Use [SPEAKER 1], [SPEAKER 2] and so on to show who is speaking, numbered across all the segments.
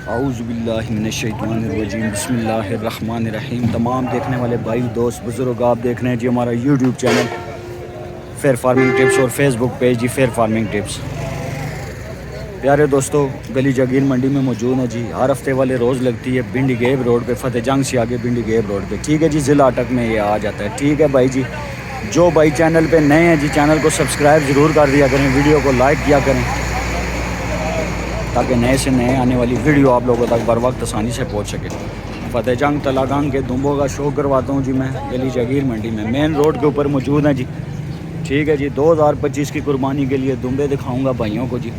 [SPEAKER 1] औज़ुबिल्लाहिमिनश्शैतानिर्रजीम बिस्मिल्लाहिर्रहमानिर्रहीम। तमाम देखने वाले भाई दोस्त बुज़ुर्ग, आप देख रहे हैं जी हमारा YouTube channel fair farming tips और फेसबुक पेज जी फेयर फार्मिंग टिप्स। प्यारे दोस्तों, गली जागीर मंडी में मौजूद है जी। हर हफ्ते वाले रोज़ लगती है भिंडी गेब रोड पे, फतेह जंग से आगे भिंडी गेब रोड पे। ठीक है जी, ज़िला अटक में ये आ जाता है। ठीक है भाई जी, जो भाई चैनल पे नए हैं जी, चैनल को सब्सक्राइब ज़रूर कर दिया करें, वीडियो को लाइक किया करें ताकि नए से नए आने वाली वीडियो आप लोगों तक बर वक्त आसानी से पहुंच सके। फतेह जंग तलागांग के दुम्बों का शो करवाता हूं जी मैं, गली जागीर मंडी में मेन रोड के ऊपर मौजूद हैं जी। ठीक है जी, 2025 की कुर्बानी के लिए दुम्बे दिखाऊंगा भाइयों को जी।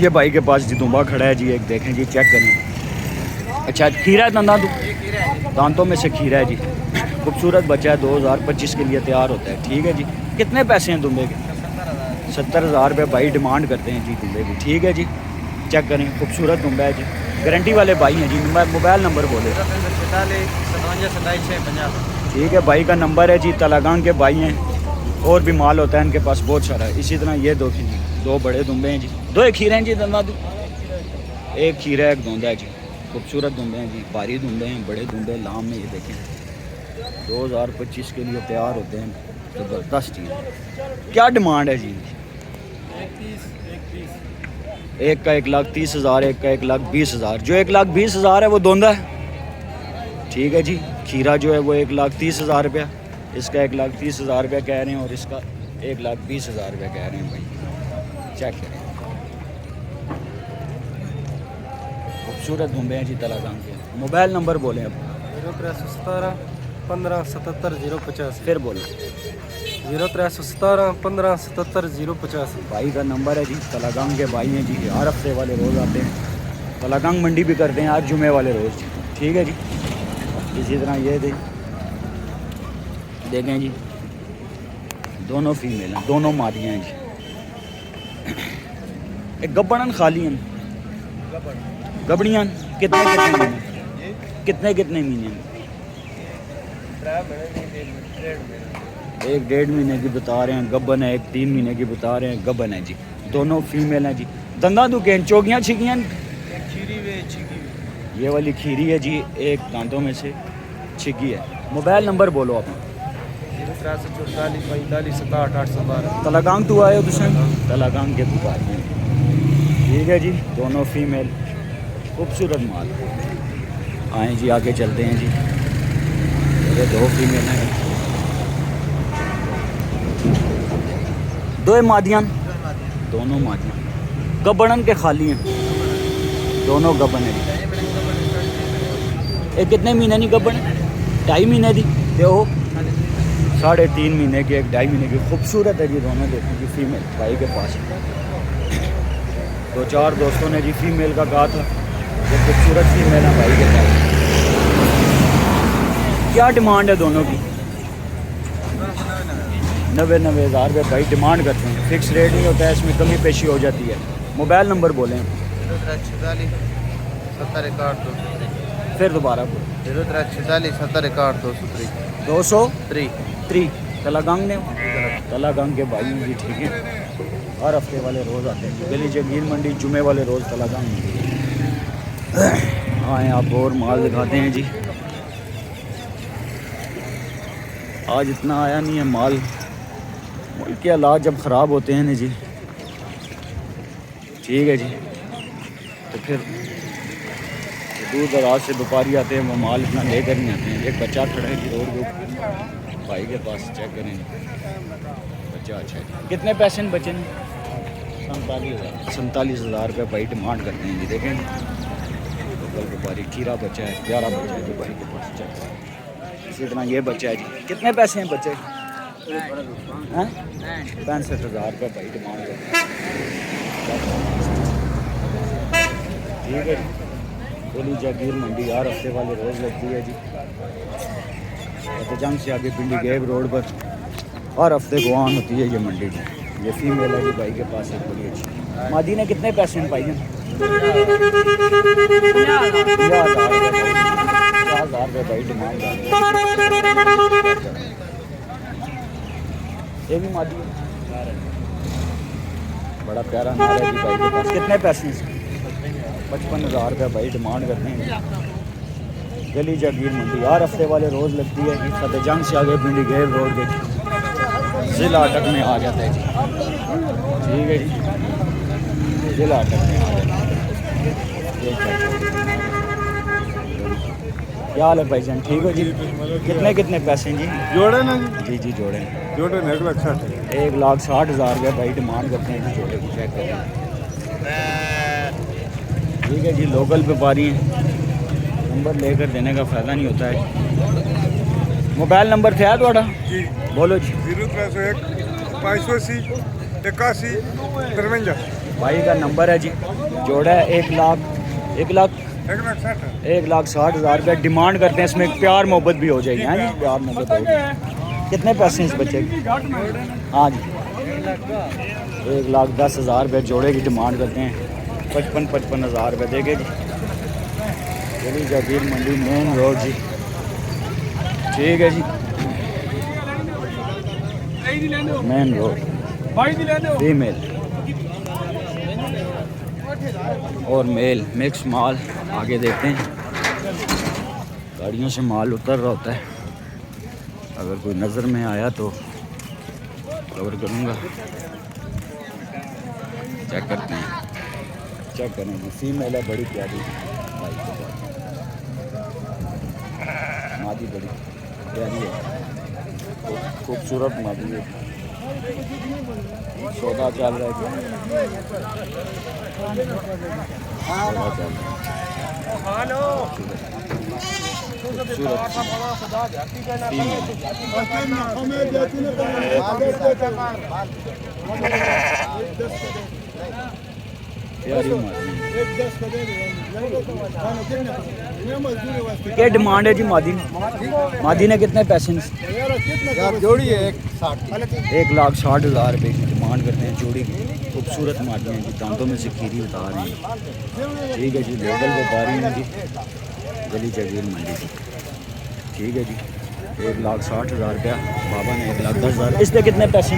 [SPEAKER 1] ये भाई के पास जी दुम्बा खड़ा है जी, एक देखें जी, चेक करें। अच्छा, खीरा है दांतों में से खीरा है जी। खूबसूरत बच्चा है, 2025 के लिए तैयार होता है। ठीक है जी, कितने पैसे हैं दुम्बे के? 70,000 रुपये भाई डिमांड करते हैं जी दुम्बे की। ठीक है जी, चेक करें, खूबसूरत दुम्बा है जी, गारंटी वाले भाई हैं जी। मोबाइल नंबर बोले। ठीक है, भाई का नंबर है जी। तलागांग के भाई हैं, और भी माल होता है इनके पास बहुत सारा। इसी तरह ये दो बड़े दुम्बे हैं जी, दो एक खीरे हैं जी, एक खीरा एक धोंदा है जी। खूबसूरत दुम्बे हैं जी, भारी दुम्बे हैं, बड़े दुम्बे लाम में। ये देखें 2025 के लिए तैयार होते हैं, ज़बरदस्त चीज़। क्या डिमांड है जी? एक का 1,30,000, एक का 1,20,000। जो 1,20,000 है वो धोंदा है। ठीक है जी, खीरा जो है वो 1,30,000 रुपया, इसका 1,30,000 रुपया कह रहे हैं और इसका 1,20,000 रुपया कह रहे हैं भाई। चेक करें, खूबसूरत धुंबे हैं जी तलागांग के। मोबाइल नंबर बोलें अब।
[SPEAKER 2] 0317 15 77 085।
[SPEAKER 1] फिर बोलो।
[SPEAKER 2] 0317 15 77 085।
[SPEAKER 1] भाई का नंबर है जी। तलागांग के भाई हैं जी, हर हफ्ते वाले रोज़ आते हैं। तलागांग मंडी भी करते हैं आज जुमे वाले रोज़। ठीक है जी, इसी तरह ये देखें जी, दोनों फीमेल हैं, दोनों मादियाँ हैं जी। एक गब्बड़न खाली हैं, गबड़ियाँ कितने महीने? एक 1.5 महीने की बता रहे हैं गब्बन है, एक 3 महीने की बता रहे हैं गब्बन है जी। दोनों फीमेल हैं जी। दंदा दुखे चोगियाँ छिकियाँ, ये वाली खीरी है जी, एक दांतों में से छिकी है। मोबाइल नंबर बोलो आप।
[SPEAKER 2] 0344 45 67 812।
[SPEAKER 1] तलागांग तो आए हो तुम? तलागांग के बुखार में। ठीक है जी, दोनों फीमेल, खूबसूरत माल। आए जी, आगे चलते हैं जी। ये दो फीमेल हैं, दो मादियाँ, दोनों मादियाँ गब्बड़न के खाली हैं, दोनों गब्बन है जी। एक कितने महीने नहीं गब्बन? 2.5 महीने दी दो, 3.5 महीने की, एक 2.5 महीने की। खूबसूरत है जी दोनों। देखो जी, फीमेल भाई के पास 2-4 दोस्तों ने जी फीमेल का कहा था, ये खूबसूरत फीमेल है भाई के पास। क्या डिमांड है दोनों की? 90,000 रुपये भाई डिमांड करते हैं। फिक्स रेट नहीं होता है, इसमें कमी पेशी हो जाती है। मोबाइल नंबर बोलें।
[SPEAKER 2] 0346 70 61 203।
[SPEAKER 1] फिर दोबारा बोलें।
[SPEAKER 2] 0346 70 61
[SPEAKER 1] 203। तलागांग ने, तलागांग के भाई जी। ठीक है, हर हफ्ते वाले रोज़ आते हैं गली जागीर मंडी, जुमे वाले रोज़ तलागांग। आए आप और माल दिखाते हैं जी। आज इतना आया नहीं है माल, मुल्क के हालात जब ख़राब होते हैं ना जी। ठीक है जी, तो फिर दूर दराज से व्यापारी आते हैं, वो माल इतना लेकर नहीं आते हैं। एक बच्चा खड़ा है जी रोड के ऊपर भाई के पास, चेक करें बच्चा। अच्छा है, कितने पैसे में बचे? 47,000 रुपये भाई डिमांड करते हैं जी। देखें लोकल व्यापारी, खीरा बच्चा है, प्यारा बच्चा है जी भाई के पास। चेक, इसी तरह ये बच्चा है जी। कितने पैसे हैं बच्चे? 65,000 रुपये भाई डिमांड करते हैं। ठीक है जी, गली जागीर मंडी हर हफ्ते वाले रोज़ लगती है जी। फतेह जंग से आगे पिंडी गेब रोड पर हर हफ्ते गुआन होती है ये मंडी की। ये फीमेल है जी भाई के पास, एक बड़ी अच्छी मादी ने। कितने पैसे में पाई हैं? 50,000 रुपये भाई डिमांड। ये भी मादी है, बड़ा प्यारा नारा है जी भाई के पास। कितने पैसे हैं? 55,000 रुपये भाई डिमांड करते हैं। गली जागीर मंडी हर हफ्ते वाले रोज़ लगती है जी। फतेह जंग से आगे भिंडी गेर रोड के ज़िला अटक में आ जाता है जी। ठीक है जी, ज़िला अटक में आ जाता है। क्या हाल है भाईजान, ठीक हो जी? कितने कितने पैसे जी?
[SPEAKER 3] जोड़े ना
[SPEAKER 1] जी जी जोड़े
[SPEAKER 3] जोड़े 1,60,000
[SPEAKER 1] 1,60,000 रुपये भाई डिमांड करते हैं जी जोड़े की। चेक करें, ठीक है जी। लोकल व्यापारी हैं, नंबर लेकर देने का फ़ायदा नहीं होता है। मोबाइल नंबर थे थोड़ा
[SPEAKER 3] जी
[SPEAKER 1] बोलो जी।
[SPEAKER 3] 0301 580 81 53
[SPEAKER 1] भाई का नंबर है जी। जोड़ा है 1,60,000 रुपये डिमांड करते हैं। इसमें प्यार मोहब्बत भी हो जाएगी। हाँ जी, प्यार मोहब्बत होगी। कितने पैसे हैं इस बच्चे के? हाँ जी, 1,10,000 रुपये जोड़े की डिमांड करते हैं। 55,000 रुपये देंगे जी। गली जागीर मंडी मेन रोड जी। ठीक है जी, मेन रोड फीमेल और मेल मिक्स माल। आगे देखते हैं, गाड़ियों से माल उतर रहा होता है। अगर कोई नज़र में आया तो कवर करूँगा। चेक करते हैं, चेक करें जी। फीमेल है, बड़ी प्यारी भाई के पास। मादी बड़ी प्यारी है, खूबसूरत मादी है। सौदा चल रहा है, सौदा चल रहा है। खूबसूरत फीमेल प्यारी मादी। क्या डिमांड है जी मादी ने कितने पैसे?
[SPEAKER 2] जोड़ी है 1,60,000।
[SPEAKER 1] 1,60,000 रुपये की डिमांड करते हैं जोड़ी की। खूबसूरत मादी हैं जी, दांतों में से खीरी उतार रहे हैं। ठीक है जी, लोकल व्यापारी हैं जी, गली जागीर मंडी की। ठीक है जी, 1,60,000 रुपया बाबा ने 1,10,000। इसके कितने पैसे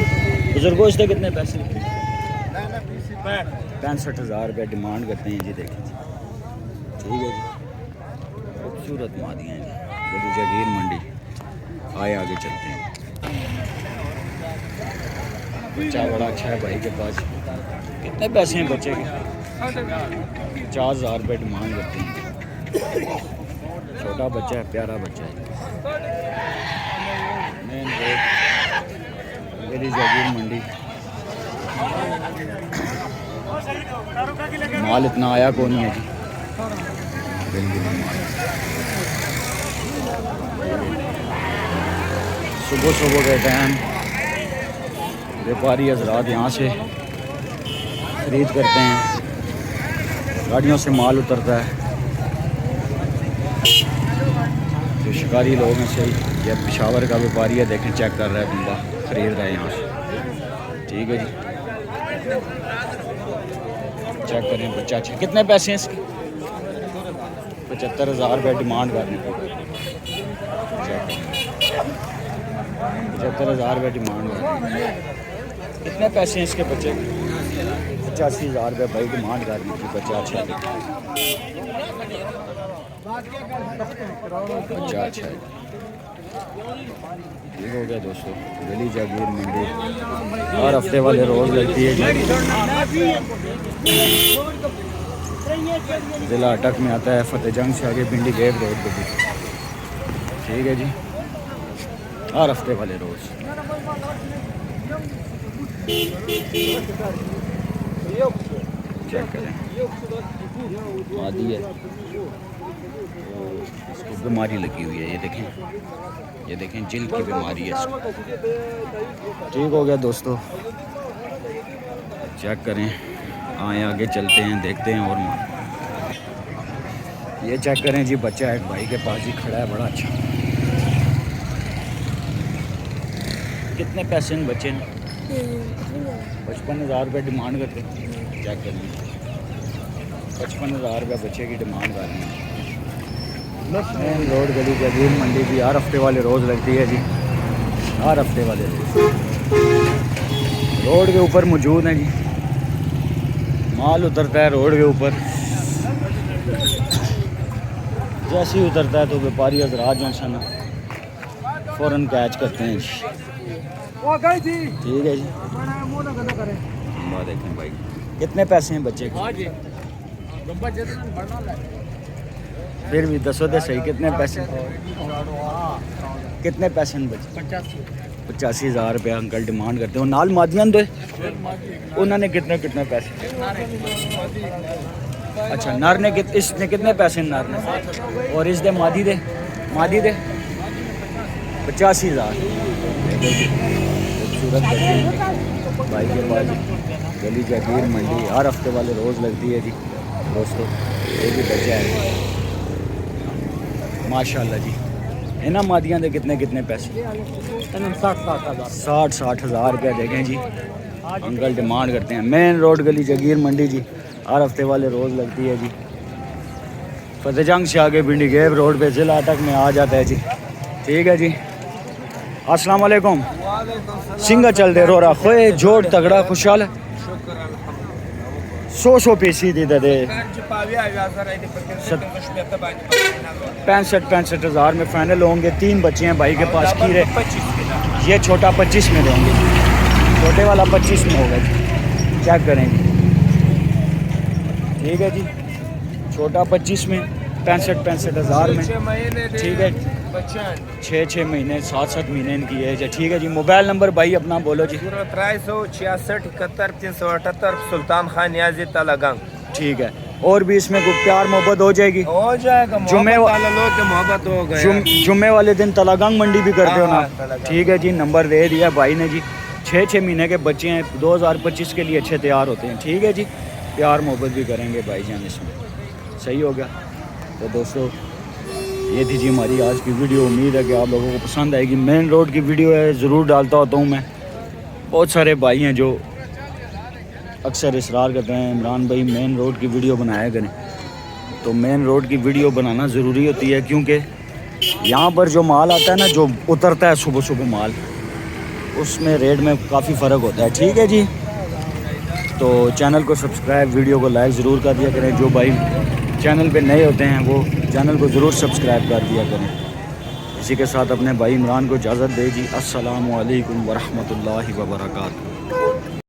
[SPEAKER 1] बुजुर्गों? इसके कितने पैसे? 65,000 रुपये डिमांड करते हैं जी। देखें जी, ठीक है जी, खूबसूरत मादियाँ हैं जी, गली जागीर मंडी। आए आगे चलते हैं। बच्चा बड़ा अच्छा है भाई के पास। कितने पैसे हैं बच्चे के? 50,000 रुपये डिमांड करते हैं। छोटा बच्चा है, प्यारा बच्चा है। मेन रोड गली जागीर मंडी। माल इतना आया कौन नहीं है जी। सुबह सुबह के टाइम व्यापारी हजरात यहाँ से खरीद करते हैं, गाड़ियों से माल उतरता है। जो शिकारी लोग हैं सही, या पेशावर का व्यापारी है, देखें चेक कर रहा है बंदा, खरीद रहा है यहाँ से। ठीक है जी, चेक करें बच्चा अच्छा। कितने पैसे हैं इसके? 75,000 रुपये डिमांड करने को। 75,000 रुपये डिमांड कर। कितने पैसे हैं इसके बच्चे के? 85,000 रुपये भाई डिमांड कर दी थी। बच्चा अच्छा है, बच्चा अच्छा है। ठीक हो गया दोस्तों, गली जागीर मंडी हर हफ्ते वाले रोज़ लगती है जी। ज़िला अटक में आता है, फतेह जंग से आगे भिंडी गेट रोड पे भी। ठीक है जी, हर हफ्ते वाले रोज़। चेक करें, आदि है, इसको बीमारी लगी हुई है। ये देखें, ये देखें, जिल्द की बीमारी है इसको। ठीक हो गया दोस्तों, चेक करें। आए आगे चलते हैं, देखते हैं और माल। ये चेक करें जी, बच्चा एक भाई के पास ही खड़ा है, बड़ा अच्छा। कितने पैसे हैं बच्चे ने? 55,000 रुपये डिमांड करते हैं। चेक करें, 55,000 रुपये बच्चे की डिमांड कर रहे हैं। मेन रोड गली जागीर मंडी की हर हफ्ते वाले रोज़ लगती है जी, हर हफ्ते वाले रोज़। रोड के ऊपर मौजूद हैं जी, माल उतरता है रोड के ऊपर। जैसे ही उतरता है तो व्यापारी हजरात जो है ना फ़ौरन कैच करते हैं जी। ठीक है जी। देखें भाई कितने पैसे हैं बच्चे के? फिर भी दसो दे सही कितने पैसे हैं बच्चे? 85,000 रुपये अंकल डिमांड करते हो। नाल मादियां दे उन्होंने कितने पैसे? अच्छा नर ने इसने कितने पैसे नर ने? और इस दे मादी दे 85,000। खूबसूरत भाई के पास गली जागीर मंडी हर हफ्ते वाले रोज़ लगती है जी दोस्तों। ये भी बच्चा है माशाल्लाह जी। इन्होंने मादियाँ दे कितने पैसे? 60,000 रुपया देखें जी अंकल डिमांड करते हैं। मेन रोड गली जागीर मंडी जी हर हफ्ते वाले रोज़ लगती है जी। फतेहजंग से आगे भिंडी गेब रोड पे ज़िला अटक में आ जाता है जी। ठीक है जी। अस्सलाम वालेकुम। सिंगा चल दे रो रहा खोए जोड़ तगड़ा खुशहाल 100 पीसी दी दे 65,000 में फाइनल होंगे। 3 बच्चे हैं भाई के पास खीरे। ये छोटा 25 में देंगे, छोटे वाला 25 में होगा जी। क्या करेंगे? ठीक है जी। छोटा 25 में 65,000 में। ठीक है 6 महीने 7 महीने इनकी एज है। ठीक है जी। मोबाइल नंबर भाई अपना बोलो जी।
[SPEAKER 4] 6366 71 378 सुल्तान खान नियाजी तलागंग।
[SPEAKER 1] ठीक है। और भी इसमें कुछ प्यार मोहब्बत हो जाएगी?
[SPEAKER 4] हो जाएगा। मोहब्बत हो गया।
[SPEAKER 1] जुम्मे वाले दिन तलागंग मंडी भी करते हो ना?
[SPEAKER 4] तलागंग।
[SPEAKER 1] ठीक है जी। नंबर दे दिया भाई ने जी। 6 महीने के बच्चे हैं 2025 के लिए अच्छे तैयार होते हैं। ठीक है जी। प्यार मोहब्बत भी करेंगे भाईजान इसमें। सही हो गया। तो दोस्तों ये थी जी हमारी आज की वीडियो। उम्मीद है कि आप लोगों को पसंद आएगी। मेन रोड की वीडियो है, ज़रूर डालता होता हूँ मैं। बहुत सारे भाई हैं जो अक्सर इसरार करते हैं इमरान भाई मेन रोड की वीडियो बनाया करें। तो मेन रोड की वीडियो बनाना ज़रूरी होती है क्योंकि यहाँ पर जो माल आता है ना, जो उतरता है सुबह माल, उसमें रेट में काफ़ी फ़र्क होता है। ठीक है जी। तो चैनल को सब्सक्राइब, वीडियो को लाइक ज़रूर कर दिया करें। जो भाई चैनल पे नए होते हैं वो चैनल को ज़रूर सब्सक्राइब कर दिया करें। इसी के साथ अपने भाई इमरान को इजाज़त दे जी। अस्सलामु अलैकुम वरहमतुल्लाहि वबरकातुहू।